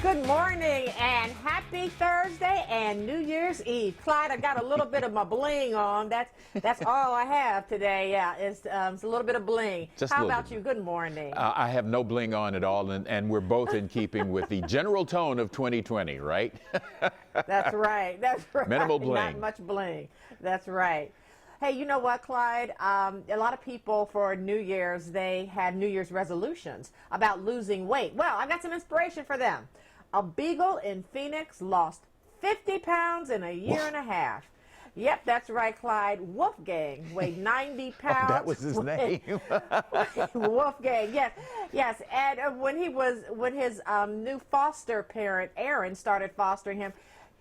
Good morning and happy Thursday and New Year's Eve. Clyde, I got a little bit of my bling on. That's all I have today. Yeah, it's a little bit of bling. How about you? Good morning. I have no bling on at all, and we're both in keeping with the general tone of 2020, right? That's right. That's right. Minimal bling. Not much bling. That's right. Hey, you know what, Clyde? A lot of people for New Year's, they had New Year's resolutions about losing weight. Well, I got some inspiration for them. A beagle in Phoenix lost 50 pounds in a year and a half. Yep, that's right, Clyde. Wolfgang weighed 90 pounds. Oh, that was his name. Wolfgang, yes. And when his new foster parent, Aaron, started fostering him,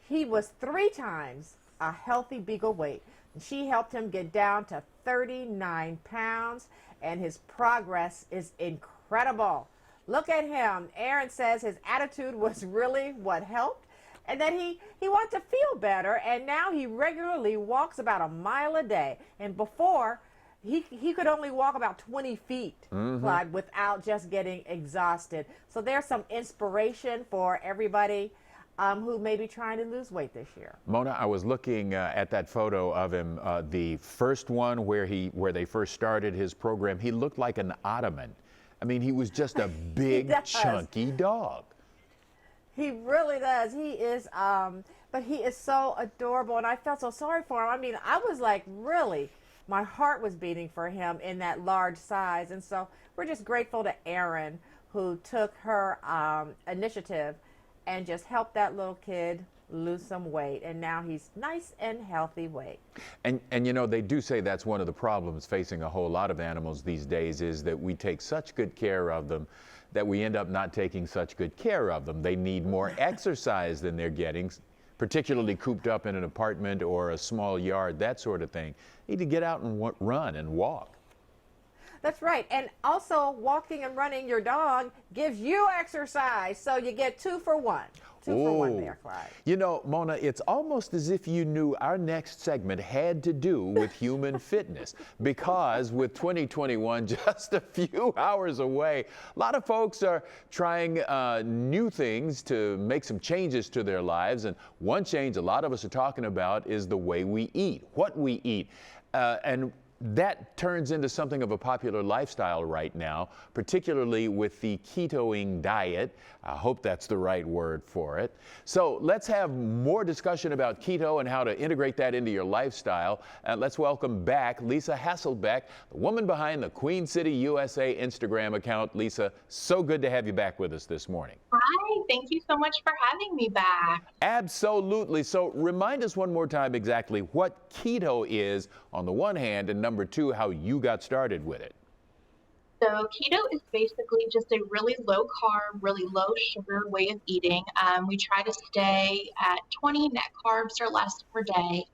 he was 3 times a healthy beagle weight. She helped him get down to 39 pounds, and his progress is incredible. Look at him. Aaron says his attitude was really what helped, and that he wants to feel better, and now he regularly walks about a mile a day. And before, he could only walk about 20 feet, Clyde, without just getting exhausted. So there's some inspiration for everybody who may be trying to lose weight this year. Mona, I was looking at that photo of him, the first one where they first started his program. He looked like an Ottoman. I mean, he was just a big, chunky dog. He really does. He is, but he is so adorable, and I felt so sorry for him. I mean, I was like, really, my heart was beating for him in that large size, and so we're just grateful to Erin, who took her initiative and just helped that little kid lose some weight, and now he's nice and healthy weight. And you know, they do say that's one of the problems facing a whole lot of animals these days, is that we take such good care of them that we end up not taking such good care of them. They need more exercise than they're getting, particularly cooped up in an apartment or a small yard, that sort of thing. Need to get out and run and walk. That's right. And also, walking and running your dog gives you exercise, so you get 2 for 1. 2 for 1 there, Clyde. You know, Mona, it's almost as if you knew our next segment had to do with human fitness, because with 2021 just a few hours away, a lot of folks are trying new things to make some changes to their lives. And one change a lot of us are talking about is the way we eat, what we eat. And that turns into something of a popular lifestyle right now, particularly with the ketoing diet. I hope that's the right word for it. So let's have more discussion about keto and how to integrate that into your lifestyle. Let's welcome back Lisa Hasselbeck, the woman behind the Queen City USA Instagram account. Lisa, so good to have you back with us this morning. Hi, thank you so much for having me back. Absolutely. So remind us one more time exactly what keto is on the one hand, and number 2, how you got started with it. So keto is basically just a really low carb, really low sugar way of eating. We try to stay at 20 net carbs or less per day.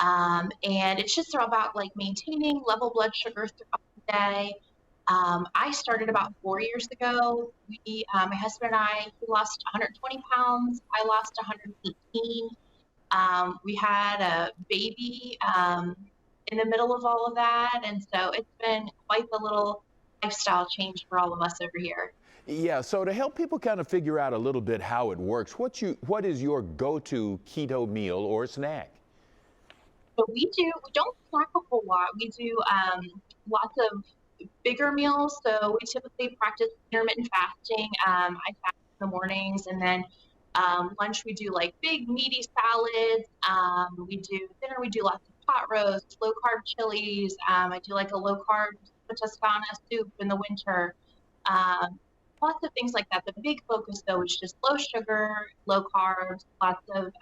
And it's just about like maintaining level blood sugar throughout the day. I started about 4 years ago. My husband and I, he lost 120 pounds. I lost 118. We had a baby in the middle of all of that. And so it's been quite the little lifestyle change for all of us over here. Yeah, so to help people kind of figure out a little bit how it works, what is your go-to keto meal or snack? So we don't snack a whole lot. We do lots of bigger meals. So we typically practice intermittent fasting. I fast in the mornings, and then lunch we do like big meaty salads. We do dinner, we do lots of pot roast, low carb chilies. I do like a low carb Toscana soup in the winter. Lots of things like that. The big focus though is just low sugar, low carbs, lots of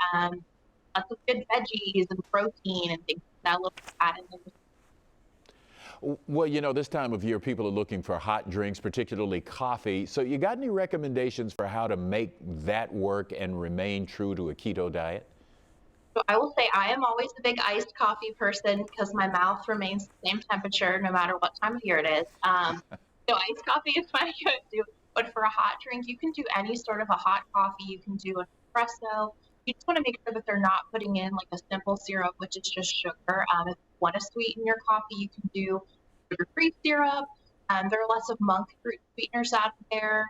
good veggies and protein and things like that. Low fat in there. Well, you know, this time of year, people are looking for hot drinks, particularly coffee. So you got any recommendations for how to make that work and remain true to a keto diet? So I will say I am always a big iced coffee person because my mouth remains the same temperature no matter what time of year it is. So iced coffee is my go-to. But for a hot drink, you can do any sort of a hot coffee. You can do an espresso. You just want to make sure that they're not putting in like a simple syrup, which is just sugar. If you want to sweeten your coffee, you can do sugar-free syrup. There are lots of monk fruit sweeteners out there.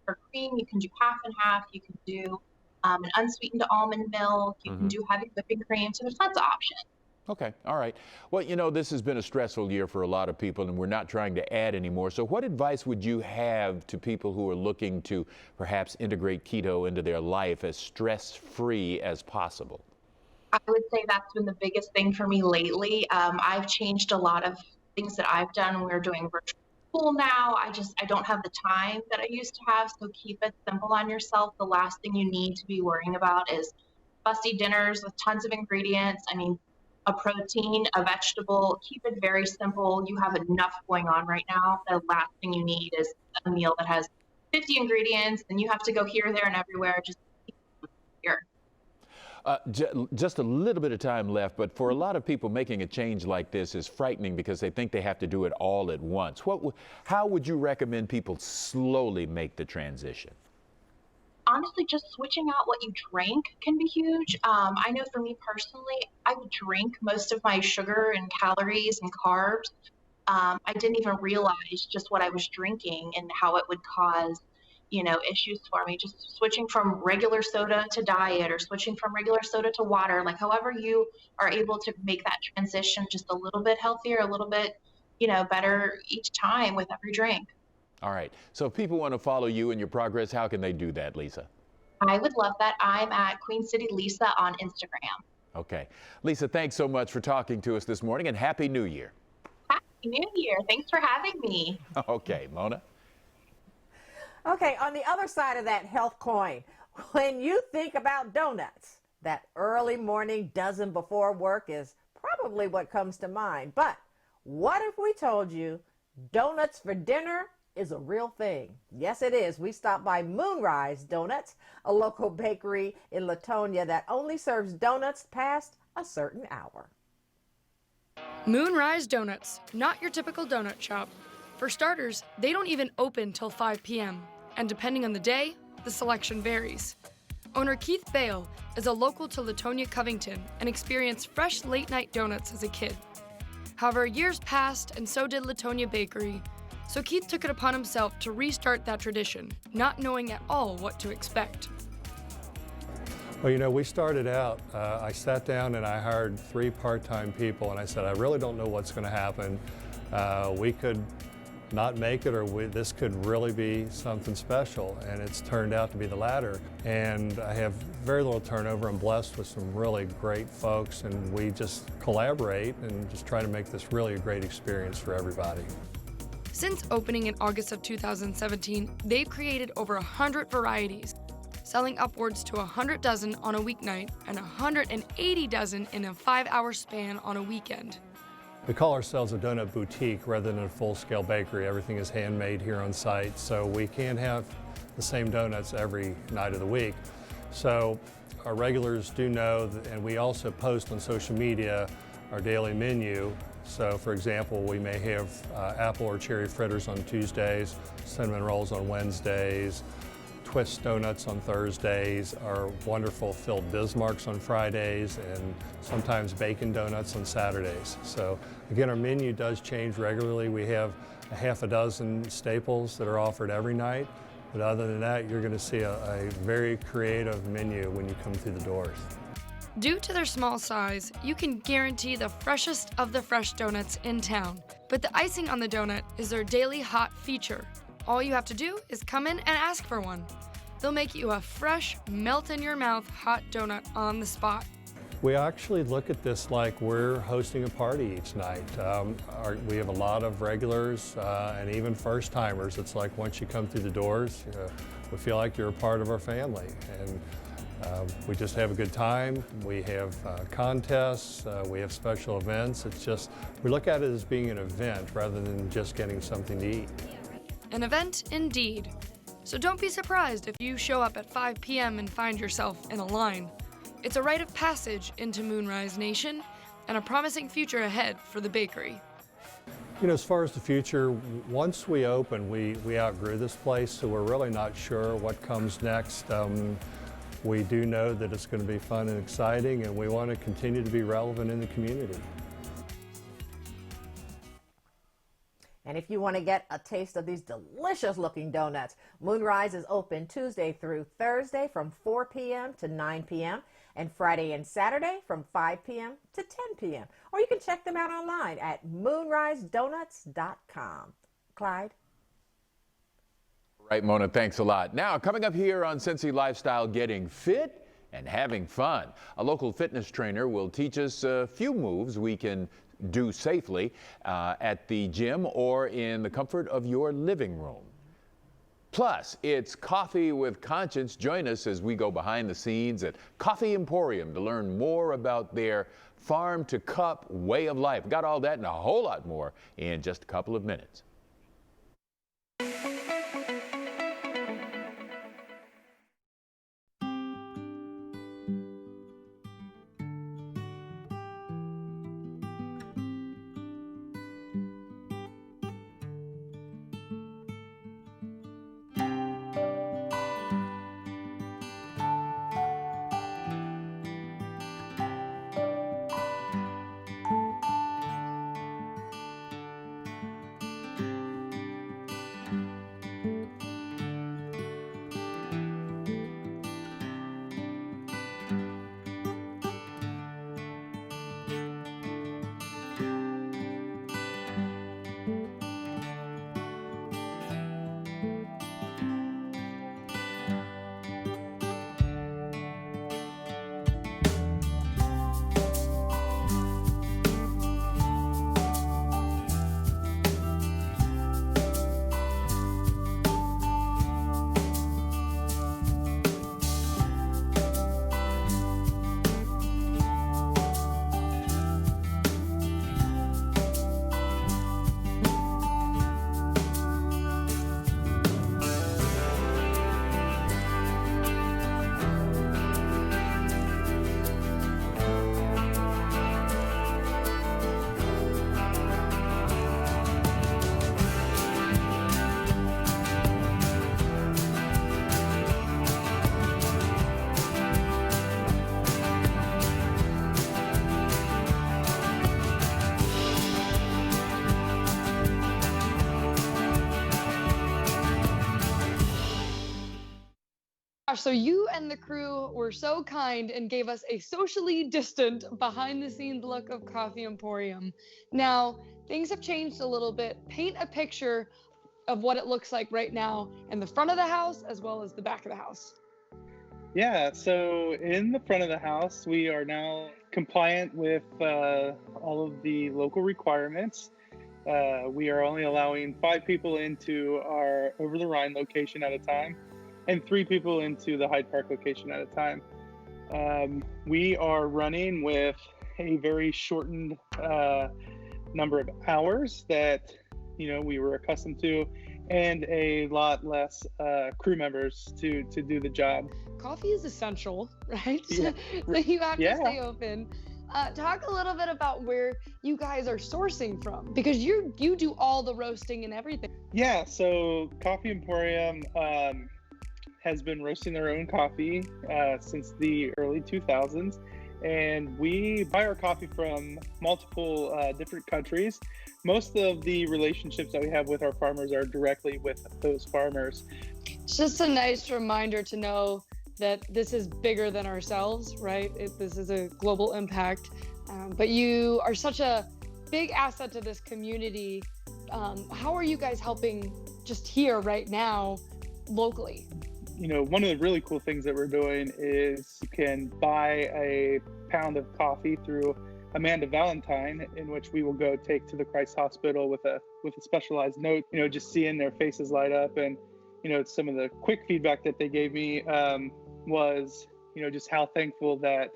or cream, you can do half and half. You can do an unsweetened almond milk. You can do heavy whipping cream. So there's lots of options. Okay, all right. Well, you know, this has been a stressful year for a lot of people, and we're not trying to add anymore. So what advice would you have to people who are looking to perhaps integrate keto into their life as stress-free as possible? I would say that's been the biggest thing for me lately. I've changed a lot of things that I've done. We're doing virtual school now. I don't have the time that I used to have. So keep it simple on yourself. The last thing you need to be worrying about is fussy dinners with tons of ingredients. I mean, a protein, a vegetable, keep it very simple. You have enough going on right now. The last thing you need is a meal that has 50 ingredients and you have to go here, there, and everywhere. Just keep it here. Just a little bit of time left, but for a lot of people, making a change like this is frightening because they think they have to do it all at once. How would you recommend people slowly make the transition? Honestly, just switching out what you drink can be huge. I know for me personally, I would drink most of my sugar and calories and carbs. I didn't even realize just what I was drinking and how it would cause, issues for me. Just switching from regular soda to diet or switching from regular soda to water, like however you are able to make that transition just a little bit healthier, a little bit, better each time with every drink. All right. So if people want to follow you and your progress, how can they do that, Lisa? I would love that. I'm at Queen City Lisa on Instagram. Okay. Lisa, thanks so much for talking to us this morning, and Happy New Year. Happy New Year. Thanks for having me. Okay, Mona. Okay, on the other side of that health coin, when you think about donuts, that early morning dozen before work is probably what comes to mind. But what if we told you donuts for dinner is a real thing? Yes, it is. We stopped by Moonrise Donuts, a local bakery in Latonia that only serves donuts past a certain hour. Moonrise Donuts, not your typical donut shop. For starters, they don't even open till 5 p.m., and depending on the day, the selection varies. Owner Keith Bale is a local to Latonia Covington and experienced fresh late-night donuts as a kid. However, years passed, and so did Latonia Bakery, so Keith took it upon himself to restart that tradition, not knowing at all what to expect. Well, we started out, I sat down and I hired 3 part-time people, and I said, I really don't know what's going to happen. We could not make it, or this could really be something special, and it's turned out to be the latter. And I have very little turnover. I'm blessed with some really great folks, and we just collaborate and just try to make this really a great experience for everybody. Since opening in August of 2017, they've created over 100 varieties, selling upwards to 100 dozen on a weeknight and 180 dozen in a 5-hour span on a weekend. We call ourselves a donut boutique rather than a full-scale bakery. Everything is handmade here on site, so we can't have the same donuts every night of the week. So our regulars do know, and we also post on social media our daily menu. So for example, we may have apple or cherry fritters on Tuesdays, cinnamon rolls on Wednesdays, twist donuts on Thursdays, our wonderful filled Bismarcks on Fridays, and sometimes bacon donuts on Saturdays. So again, our menu does change regularly. We have a half a dozen staples that are offered every night. But other than that, you're going to see a very creative menu when you come through the doors. Due to their small size, you can guarantee the freshest of the fresh donuts in town. But the icing on the donut is their daily hot feature. All you have to do is come in and ask for one. They'll make you a fresh, melt-in-your-mouth hot donut on the spot. We actually look at this like we're hosting a party each night. We have a lot of regulars and even first-timers. It's like once you come through the doors, we feel like you're a part of our family. And we just have a good time. We have contests, we have special events. It's just, we look at it as being an event rather than just getting something to eat. An event indeed. So don't be surprised if you show up at 5 p.m. and find yourself in a line. It's a rite of passage into Moonrise Nation and a promising future ahead for the bakery. As far as the future, once we open, we outgrew this place, so we're really not sure what comes next. We do know that it's going to be fun and exciting, and we want to continue to be relevant in the community. And if you want to get a taste of these delicious looking donuts, Moonrise is open Tuesday through Thursday from 4 p.m. to 9 p.m. and Friday and Saturday from 5 p.m. to 10 p.m. Or you can check them out online at moonrisedonuts.com. Clyde? Right, Mona, thanks a lot. Now, coming up here on Cincy Lifestyle, getting fit and having fun. A local fitness trainer will teach us a few moves we can do safely at the gym or in the comfort of your living room. Plus, it's Coffee with Conscience. Join us as we go behind the scenes at Coffee Emporium to learn more about their farm-to-cup way of life. Got all that and a whole lot more in just a couple of minutes. Gosh, so you and the crew were so kind and gave us a socially distant, behind-the-scenes look of Coffee Emporium. Now, things have changed a little bit. Paint a picture of what it looks like right now in the front of the house as well as the back of the house. Yeah, so in the front of the house, we are now compliant with all of the local requirements. We are only allowing 5 people into our Over the Rhine location at a time and 3 people into the Hyde Park location at a time. We are running with a very shortened number of hours that we were accustomed to, and a lot less crew members to do the job. Coffee is essential, right? Yeah. So you have to stay open. Talk a little bit about where you guys are sourcing from, because you do all the roasting and everything. Yeah, so Coffee Emporium has been roasting their own coffee since the early 2000s, and we buy our coffee from multiple different countries. Most of the relationships that we have with our farmers are directly with those farmers. It's just a nice reminder to know that this is bigger than ourselves, right? This is a global impact, but you are such a big asset to this community. How are you guys helping just here right now locally? One of the really cool things that we're doing is you can buy a pound of coffee through Amanda Valentine, in which we will go take to the Christ Hospital with a specialized note. Just seeing their faces light up, and some of the quick feedback that they gave me was just how thankful that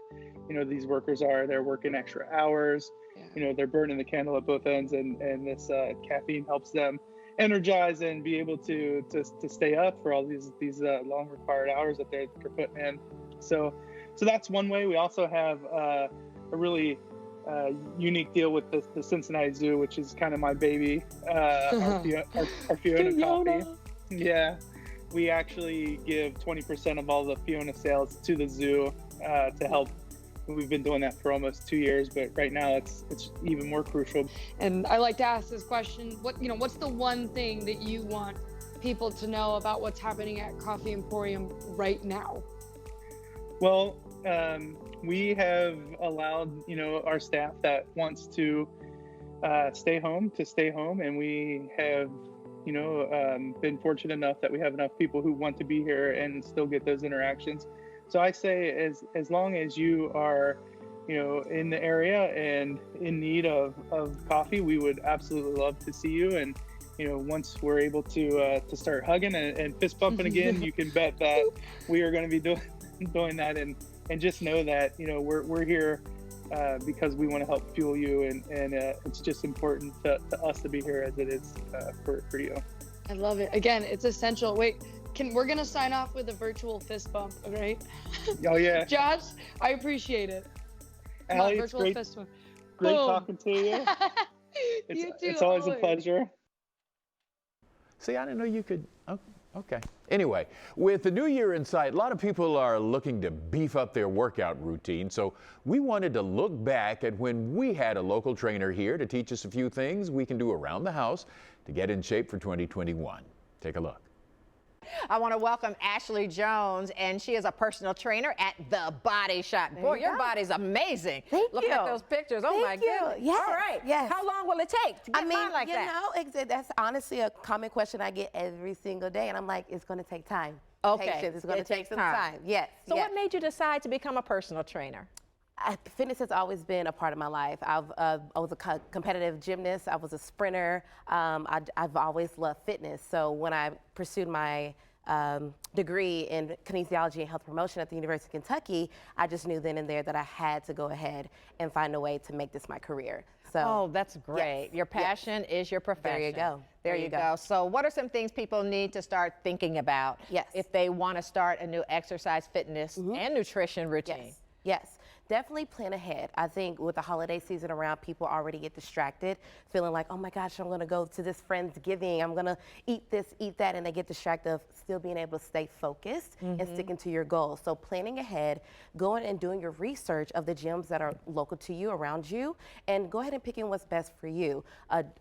these workers are. They're working extra hours. Yeah. They're burning the candle at both ends, and this caffeine helps them energize and be able to stay up for all these long required hours that they're putting in. So that's one way. We also have a really unique deal with the Cincinnati Zoo, which is kind of my baby, our Fiona coffee. Yeah, we actually give 20% of all the Fiona sales to the zoo to help we've been doing that for almost 2 years, but right now it's even more crucial. And I like to ask this question: what's the one thing that you want people to know about what's happening at Coffee Emporium right now? Well, we have allowed, our staff that wants to stay home, and we have, been fortunate enough that we have enough people who want to be here and still get those interactions. So I say, as long as you are, in the area and in need of coffee, we would absolutely love to see you. And once we're able to start hugging and fist bumping again, you can bet that we are going to be doing that. And just know that we're here because we want to help fuel you, and it's just important to us to be here as it is for you. I love it. Again, it's essential. Wait, we're gonna sign off with a virtual fist bump, right? Oh yeah. Josh, I appreciate it. Come on, Allie, virtual great fist bump. Boom. Boom. Talking to you. You too, It's always a pleasure. See, I didn't know you could. Oh, okay. Anyway, with the new year in sight, a lot of people are looking to beef up their workout routine. So we wanted to look back at when we had a local trainer here to teach us a few things we can do around the house to get in shape for 2021. Take a look. I want to welcome Ashley Jones, and she is a personal trainer at The Body Shop. Boy, your body's amazing. Thank Look you. at those pictures. Oh, my Thank you. goodness. Yes, All right. yes. How long will it take to get mine like that? That's honestly a common question I get every single day, and I'm like, it's going to take time. Okay. Patience. It's going to It take takes some time. time. Yes. So yes. what made you decide to become a personal trainer? Fitness has always been a part of my life. I was a competitive gymnast. I was a sprinter. I've always loved fitness. So when I pursued my degree in kinesiology and health promotion at the University of Kentucky, I just knew then and there that I had to go ahead and find a way to make this my career. So, Oh, that's great. yes, Your passion is your profession. There you go. There you go. So what are some things people need to start thinking about Yes. if they want to start a new exercise, fitness, and nutrition routine? Yes. Yes. Definitely plan ahead. I think with the holiday season around, people already get distracted, feeling like, oh my gosh, I'm going to go to this Friendsgiving. I'm going to eat this, eat that, and they get distracted of still being able to stay focused and sticking to your goals. So planning ahead, going and doing your research of the gyms that are local to you, around you, and go ahead and picking what's best for you.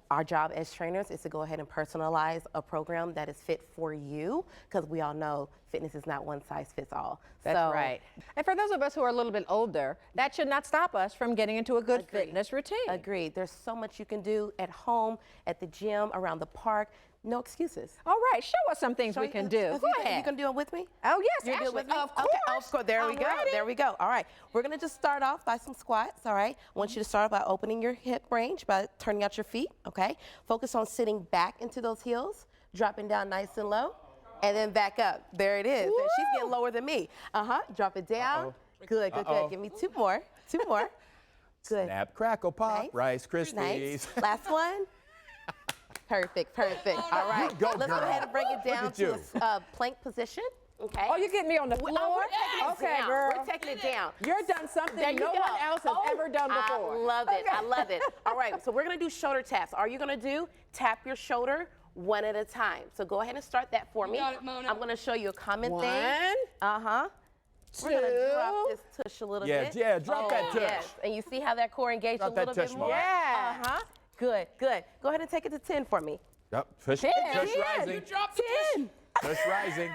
Our job as trainers is to go ahead and personalize a program that is fit for you, because we all know fitness is not one size fits all. That's right. And for those of us who are a little bit older, that should not stop us from getting into a good fitness routine. Agreed. There's so much you can do at home, at the gym, around the park. No excuses. All right, show us some things we can do. Go ahead. You can do it with me? Oh, yes, You do it Ashley, with me? of course. Okay, of course. There we I'm go. ready. There we go. All right. We're going to just start off by some squats, all right? I want you to start by opening your hip range by turning out your feet, okay? Focus on sitting back into those heels, dropping down nice and low, and then back up. There it is. And she's getting lower than me. Drop it down. Good, good, good. Give me two more. Two more. Good. Snap, crackle, pop, Nice. Rice Krispies. Nice. Last one. Perfect, perfect. All right. You go, Let's go girl. ahead and bring it down at to you. a plank position. Okay. Oh, you get me on the floor? We're taking it Okay, down. girl. We're taking it down. You're done something There you no go. one else has Oh, ever done before. I love it. I love it. All right. So we're going to do shoulder taps. All you're going to do, tap your shoulder one at a time. So go ahead and start that for me. got it, Mona. I'm going to show you a common One, thing. We're going to drop two. this tush a little Yeah, bit. yeah, drop that tush. Yes. And you see how that core engaged Drop a that little bit tush, more? Mona. Yeah. Good, good. Go ahead and take it to 10 for me. Yep. Tush rising. Drop the 10. Tush rising.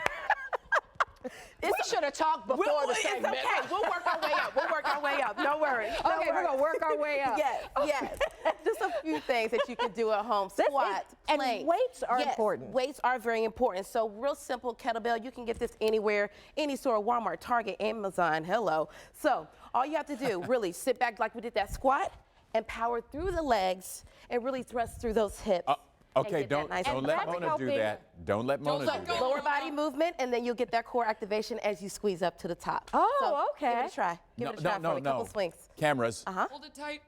We should have talked before the It's segment. okay. We'll work our way up. We'll work our way up. No worries. No Okay, we're worries. going to work our way up. Yes, yes. Just a few things that you can do at home. Squats, and planks. weights are Yes, important. Weights are very important. So real simple kettlebell. You can get this anywhere, any store, Walmart, Target, Amazon. Hello. So all you have to do, really sit back like we did that squat and power through the legs and really thrust through those hips. and Okay, get that don't nice don't and let that's Mona do helping. that. Don't let Mona do that. Lower body movement, and then you'll get that core activation as you squeeze up to the top. Oh, so Give okay. it a try. Give it a try for me. Couple swings. Cameras. Hold it tight.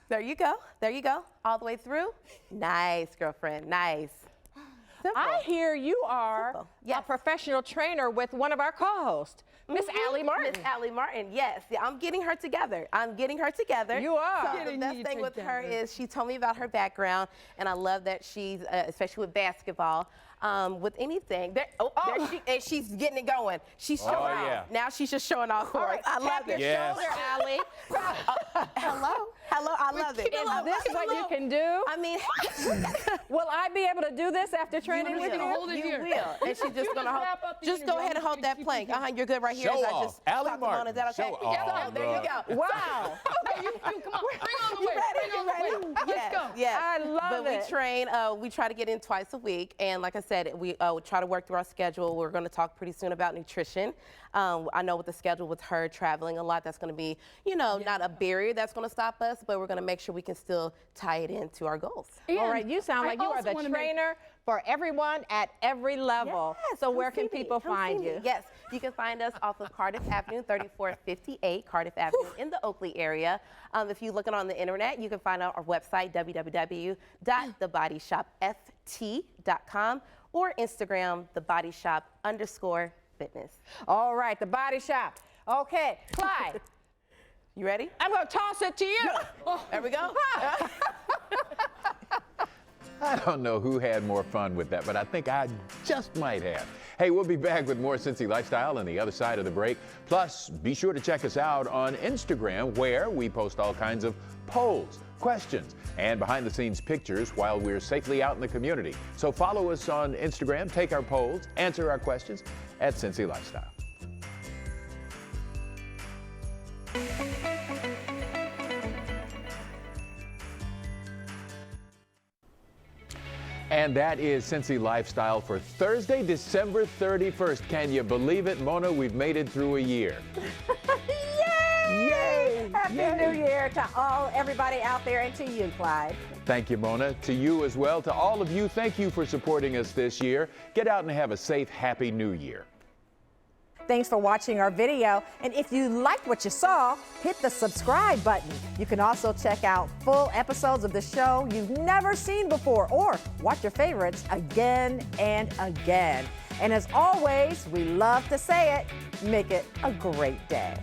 There you go. There you go. All the way through. Nice, girlfriend. Nice. Simple. I hear you are Simple. a Yes. professional trainer with one of our co-hosts, Miss Allie Martin. Miss Allie Martin, yes. Yeah, I'm getting her together. I'm getting her together. You are. So the Getting best you thing with her together. is she told me about her background, and I love that she's, especially with basketball, with anything. There and she's getting it going. She's showing off. yeah. Now she's just showing off for us. I love it. Yes. Shoulder, Allie. Hello. I love it. Is this what you can do? I mean, Will I be able to do this after training with just gonna you? hold it you here. will. And she's just gonna hold. wrap up the Just go interview ahead and hold that plank. You're good right here. Show as I off. just Allie talk them on. Is that okay? Martin. Show off, So, there you go. Wow. No, you come on. Bring on the weight. Bring on the weight. Let's go. Yes. I love but it. we train, we try to get in twice a week. And like I said, we try to work through our schedule. We're going to talk pretty soon about nutrition. I know with the schedule with her traveling a lot, that's going to be, not a barrier that's going to stop us, but we're going to make sure we can still tie it into our goals. All right, you sound like you are the trainer for everyone at every level. Yes, So where come can see me, people come find see me. you? Yes, you can find us off of Cardiff Avenue, 3458 Cardiff Avenue in the Oakley area. If you're looking on the internet, you can find out our website, www.thebodyshopft.com, or Instagram, thebodyshop_fitness. All right, the Body Shop. Okay, Clyde, You ready? I'm going to toss it to you. There we go. I don't know who had more fun with that, but I think I just might have. Hey, we'll be back with more Cincy Lifestyle on the other side of the break. Plus, be sure to check us out on Instagram, where we post all kinds of polls, questions, and behind-the-scenes pictures while we're safely out in the community. So follow us on Instagram, take our polls, answer our questions at Cincy Lifestyle. And that is Cincy Lifestyle for Thursday, December 31st. Can you believe it, Mona? We've made it through a year. Yay! Happy New Year to everybody out there, and to you, Clyde. Thank you, Mona. To you as well. To all of you, thank you for supporting us this year. Get out and have a safe, happy New Year. Thanks for watching our video. And if you liked what you saw, hit the subscribe button. You can also check out full episodes of the show you've never seen before, or watch your favorites again and again. And as always, we love to say it, make it a great day.